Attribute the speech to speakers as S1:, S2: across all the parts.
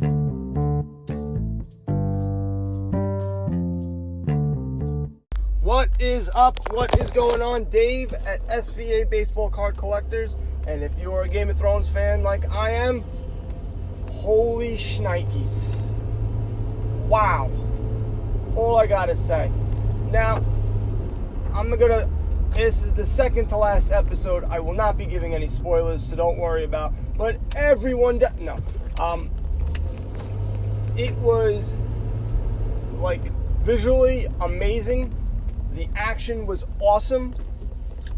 S1: What is up? What is going on? Dave at SVA Baseball Card Collectors. And if you're a Game of Thrones fan like I am, holy shnikes. Wow. All I gotta say. Now, this is the second to last episode. I will not be giving any spoilers, so don't worry about. But everyone, it was like visually amazing. The action was awesome.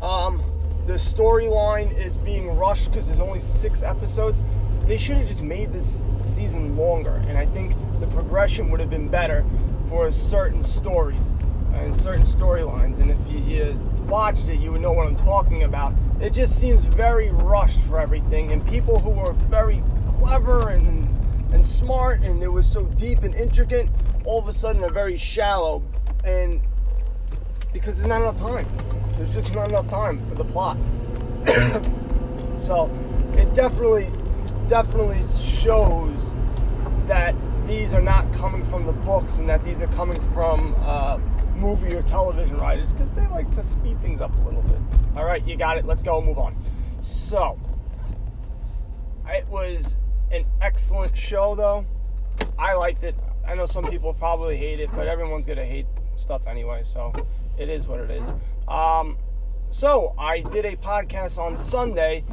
S1: The storyline is being rushed because there's only 6 episodes. They should have just made this season longer, and I think the progression would have been better for certain stories and certain storylines. And if you watched it, you would know what I'm talking about. It just seems very rushed for everything, and people who were very clever and smart, and it was so deep and intricate, all of a sudden are very shallow, and because there's not enough time. There's just not enough time for the plot. So it definitely shows that these are not coming from the books and that these are coming from movie or television writers, because they like to speed things up a little bit. All right, you got it. Let's go, move on. So it was an excellent show, though. I liked it. I know some people probably hate it, but everyone's going to hate stuff anyway, so it is what it is. So I did a podcast on Sunday.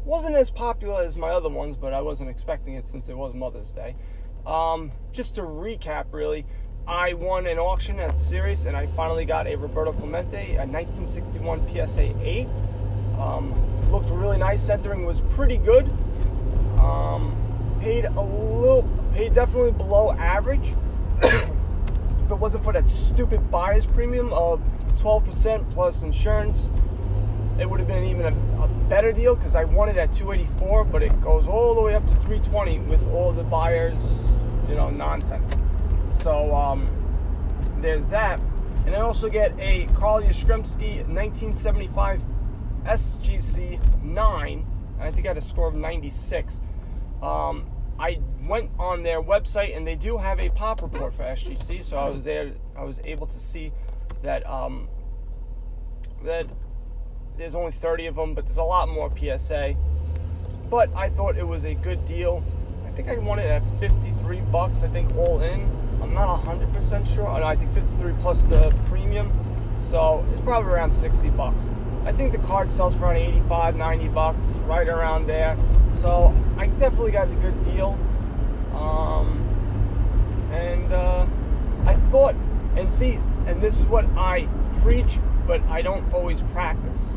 S1: Wasn't as popular as my other ones, but I wasn't expecting it since it was Mother's Day. Just to recap, really, I won an auction at Sirius, and I finally got a Roberto Clemente, a 1961 PSA 8. Looked really nice. Centering was pretty good. Paid definitely below average. If it wasn't for that stupid buyer's premium of 12% plus insurance, it would have been even a better deal, because I won it at $284, but it goes all the way up to $320 with all the buyers, nonsense. So there's that. And I also get a Carl Yastrzemski 1975 SGC 9. I think I had a score of 96. I went on their website, and they do have a pop report for SGC, so I was able to see that that there's only 30 of them, but there's a lot more PSA. But I thought it was a good deal. I think I won it at $53, I think, all in. I'm not 100% sure. I think 53 plus the premium, so it's probably around $60. I think the card sells for around $85, $90, right around there. So I definitely got a good deal. I thought, and this is what I preach, but I don't always practice.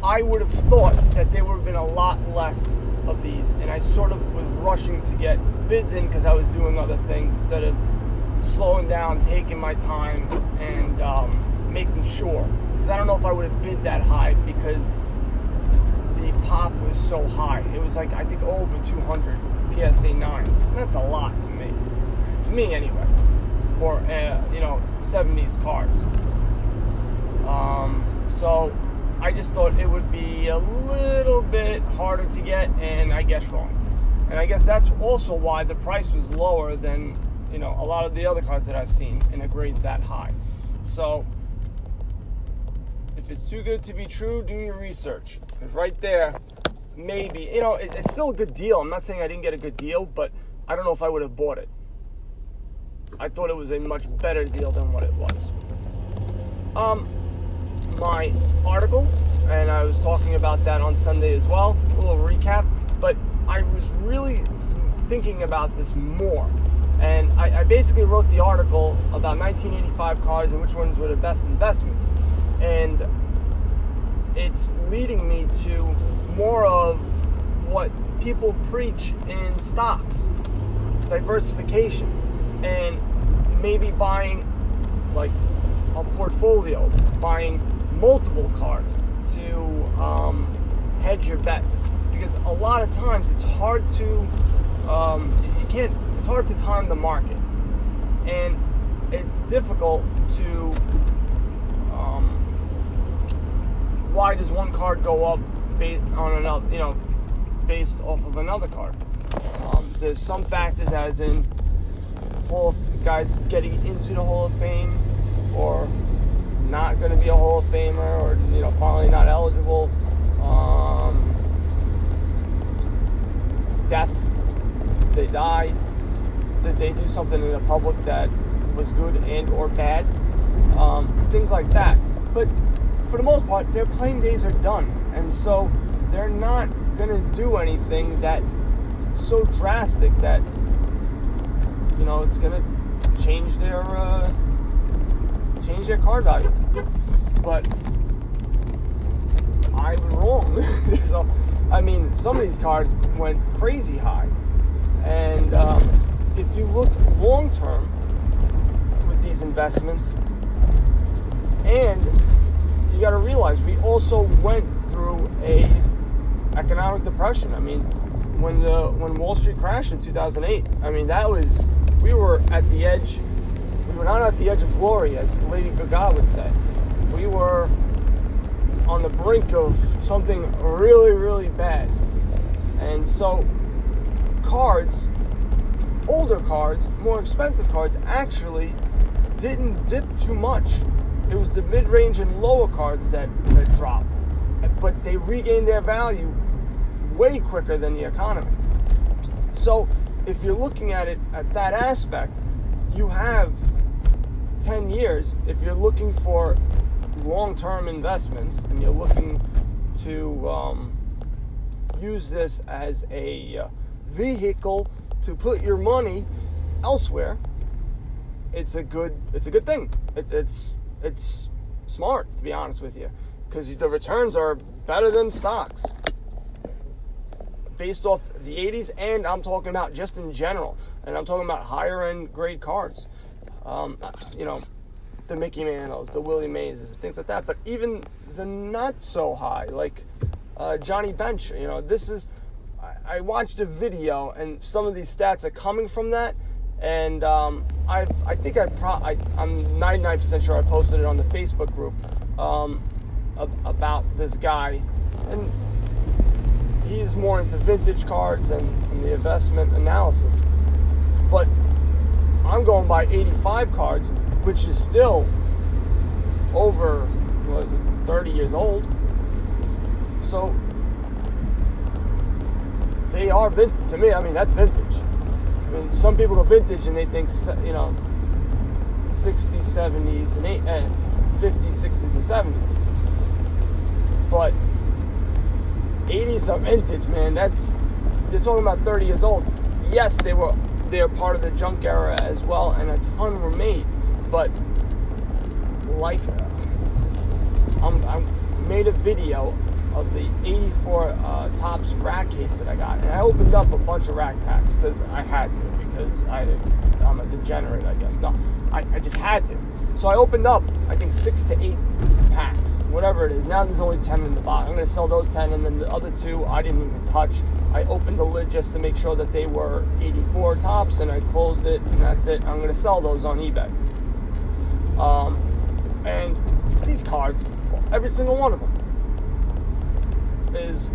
S1: I would have thought that there would have been a lot less of these, and I sort of was rushing to get bids in because I was doing other things instead of slowing down, taking my time, and making sure. Because I don't know if I would have bid that high, because the pop was so high. It was like, I think, over 200 PSA 9s. And that's a lot to me. To me, anyway. For, 70s cards. So I just thought it would be a little bit harder to get, and I guess wrong. And I guess that's also why the price was lower than, a lot of the other cards that I've seen in a grade that high. So if it's too good to be true, do your research. Because right there, maybe, it's still a good deal. I'm not saying I didn't get a good deal, but I don't know if I would have bought it. I thought it was a much better deal than what it was. My article, and I was talking about that on Sunday as well, a little recap, but I was really thinking about this more. And I basically wrote the article about 1985 cars and which ones were the best investments. And it's leading me to more of what people preach in stocks, diversification, and maybe buying like a portfolio, buying multiple cards to hedge your bets, because a lot of times it's hard to it's hard to time the market, and it's difficult to why does one card go up based on another, based off of another card. there's some factors, as in guys getting into the Hall of Fame, or not going to be a Hall of Famer, or finally not eligible. Death, they die. Did they do something in the public that was good and or bad? Things like that. But for the most part, their playing days are done, and so they're not going to do anything that so drastic that it's going to change their card value. But I was wrong. So, some of these cards went crazy high, and if you look long term with these investments, and you got to realize we also went through a economic depression. When Wall Street crashed in 2008, we were at the edge. We were not at the edge of glory, as Lady Gaga would say. We were on the brink of something really, really bad. And so cards, older cards, more expensive cards, actually didn't dip too much. It was the mid-range and lower cards that dropped. But they regained their value way quicker than the economy. So if you're looking at it at that aspect, you have 10 years. If you're looking for long-term investments and you're looking to use this as a vehicle to put your money elsewhere, it's a good thing. It's smart, to be honest with you, because the returns are better than stocks based off the 80s, and I'm talking about just in general, and I'm talking about higher end grade cards. The Mickey Mantles, the Willie Mays, things like that. But even the not so high, like Johnny Bench, I watched a video, and some of these stats are coming from that, and I'm 99% sure I posted it on the Facebook group about this guy, and he's more into vintage cards and the investment analysis. But I'm going by 85 cards, which is still over 30 years old. So they are vintage. To me, that's vintage. Some people go vintage and they think, 60s, 70s, and 50s, 60s, and 70s. But 80s are vintage, man. You're talking about 30 years old. Yes, they're part of the junk era as well, and a ton were made. But I made a video of the 84 Topps rack case that I got, and I opened up a bunch of rack packs because I had to, because I'm a degenerate, I guess. No, I just had to. So I opened up, I think, 6 to 8 packs, whatever it is. Now there's only 10 in the box. I'm going to sell those 10, and then the other 2 I didn't even touch. I opened the lid just to make sure that they were 84 Topps, and I closed it, and that's it. I'm going to sell those on eBay. And these cards, every single one of them, is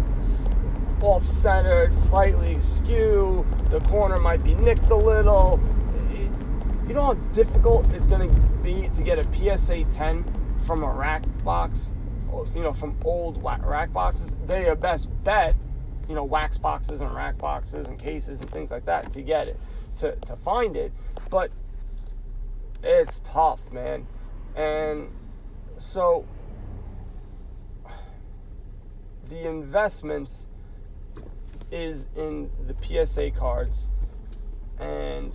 S1: off-centered, slightly askew. The corner might be nicked a little. You know how difficult it's going to be to get a PSA 10 from a rack box? From old rack boxes. They're your best bet. Wax boxes and rack boxes and cases and things like that to get it, to find it. But it's tough, man. And so the investments is in the PSA cards, and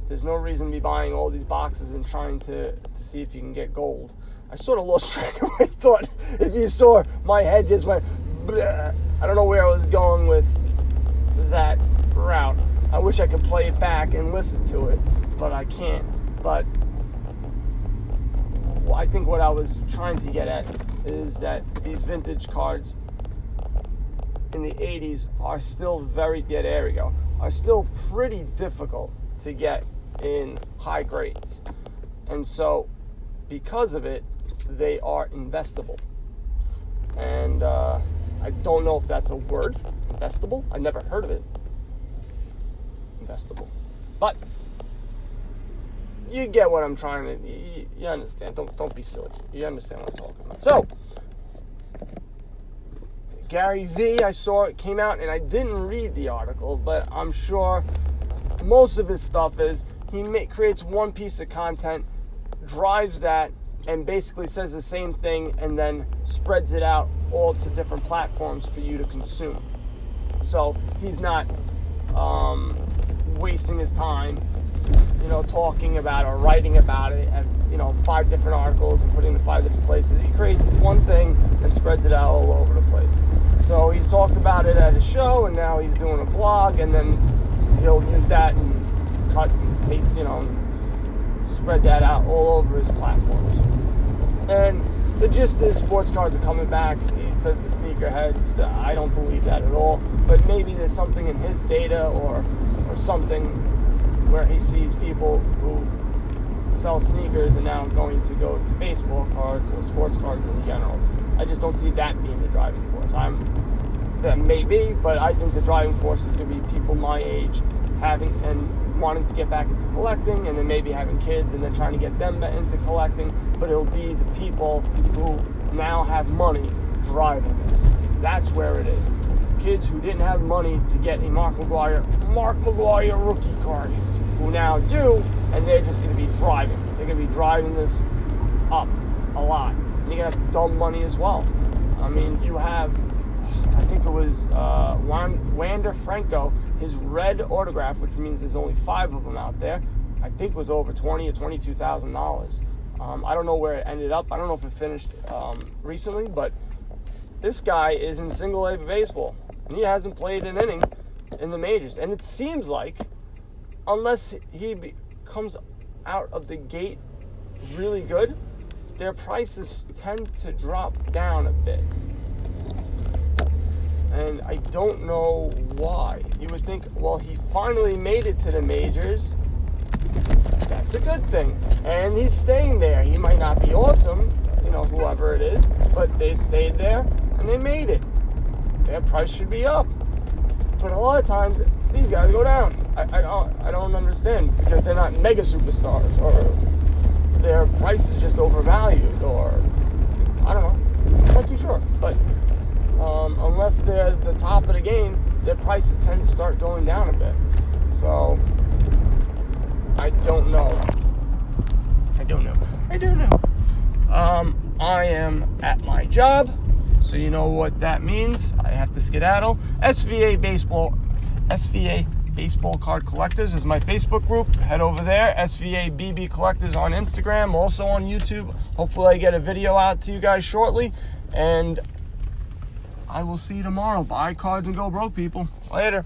S1: there's no reason to be buying all these boxes and trying to see if you can get gold. I sort of lost track of my thought. If you saw, my head just went bleh. I don't know where I was going with that route. I wish I could play it back and listen to it, but I can't. But I think what I was trying to get at is that these vintage cards in the 80s are still are still pretty difficult to get in high grades. And so because of it, they are investable. And I don't know if that's a word, investable. I never heard of it. investable. But you get what I'm trying to, you understand. Don't be silly. You understand what I'm talking about. So, Gary Vee, I saw it came out, and I didn't read the article, but I'm sure most of his stuff is he creates one piece of content, drives that, and basically says the same thing, and then spreads it out all to different platforms for you to consume. So he's not wasting his time, talking about or writing about it at 5 different articles and putting it in 5 different places. He creates one thing and spreads it out all over the place. So he's talked about it at his show, and now he's doing a blog, and then he'll use that and cut and paste, and spread that out all over his platforms. And the gist is sports cards are coming back. He says the sneakerheads. I don't believe that at all. But maybe there's something in his data or something where he sees people who sell sneakers and now going to go to baseball cards or sports cards in general. I just don't see that being the driving force. That may be, but I think the driving force is going to be people my age having and wanting to get back into collecting, and then maybe having kids and then trying to get them into collecting. But it'll be the people who now have money driving this. That's where it is. Kids who didn't have money to get a Mark McGwire rookie card, who now do, and they're just going to be driving. They're going to be driving this up a lot. And you're going to have dumb money as well. I mean, you have, I think it was Wander Franco, his red autograph, which means there's only 5 of them out there, I think was over $20,000 or $22,000. I don't know where it ended up. I don't know if it finished recently, but this guy is in single A baseball, and he hasn't played an inning in the majors. And it seems like, unless he comes out of the gate really good, their prices tend to drop down a bit. And I don't know why. You would think, well, he finally made it to the majors. That's a good thing. And he's staying there. He might not be awesome, whoever it is, but they stayed there and they made it. Their price should be up. But a lot of times, these guys go down. I don't understand, because they're not mega superstars, or their price is just overvalued, or I don't know. I'm not too sure. But unless they're the top of the game, their prices tend to start going down a bit. So I don't know. I am at my job, so you know what that means. I have to skedaddle. SVA Baseball Card Collectors is my Facebook group. Head over there. SVA BB Collectors on Instagram, also on YouTube. Hopefully I get a video out to you guys shortly, and I will see you tomorrow. Buy cards and go broke, people. Later.